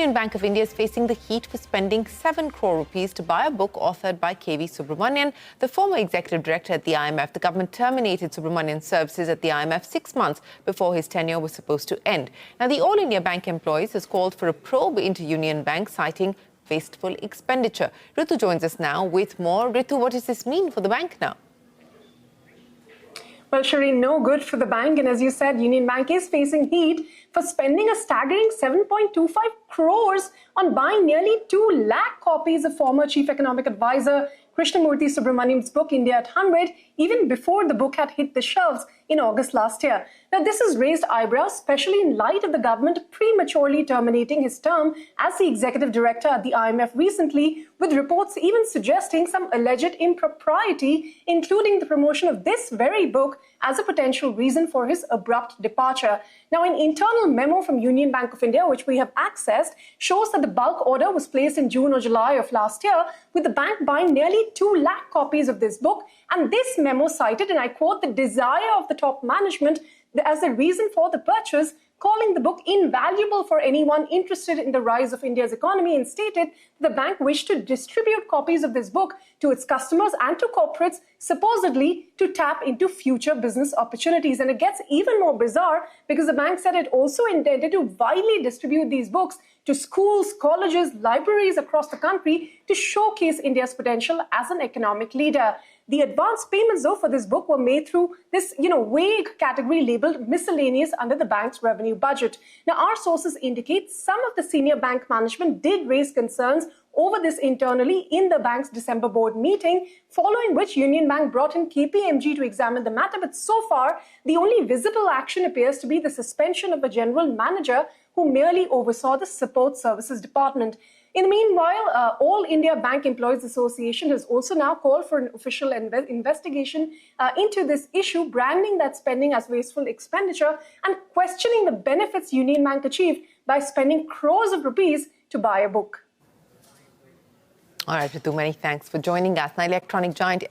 Union Bank of India is facing the heat for spending 7 crore rupees to buy a book authored by KV Subramanian, the former executive director at the IMF. The government terminated Subramanian's services at the IMF 6 months before his tenure was supposed to end. Now, the All India Bank employees has called for a probe into Union Bank, citing wasteful expenditure. Ritu joins us now with more. Ritu, what does this mean for the bank now? Well, Shireen, no good for the bank. And as you said, Union Bank is facing heat for spending a staggering 7.25 crores on buying nearly 2 lakh copies of former Chief Economic Advisor Krishnamurthy Subramanian's book, India at 100, even before the book had hit the shelves in August last year. Now, this has raised eyebrows, especially in light of the government prematurely terminating his term as the executive director at the IMF recently, with reports even suggesting some alleged impropriety, including the promotion of this very book as a potential reason for his abrupt departure. Now, an internal memo from Union Bank of India, which we have accessed, shows that the bulk order was placed in June or July of last year, with the bank buying nearly 2 lakh copies of this book. And this memo cited, and I quote, the desire of the top management as the reason for the purchase, calling the book invaluable for anyone interested in the rise of India's economy, and stated the bank wished to distribute copies of this book to its customers and to corporates, supposedly to tap into future business opportunities. And it gets even more bizarre because the bank said it also intended to widely distribute these books to schools, colleges, libraries across the country to showcase India's potential as an economic leader. The advance payments, though, for this book were made through this, vague category labeled miscellaneous under the bank's revenue budget. Now, our sources indicate some of the senior bank management did raise concerns over this internally in the bank's December board meeting, following which Union Bank brought in KPMG to examine the matter. But so far, the only visible action appears to be the suspension of a general manager who merely oversaw the support services department. In the meanwhile, All India Bank Employees Association has also now called for an official investigation into this issue, branding that spending as wasteful expenditure and questioning the benefits Union Bank achieved by spending crores of rupees to buy a book. All right, Ritu, many thanks for joining us. Now, electronic giant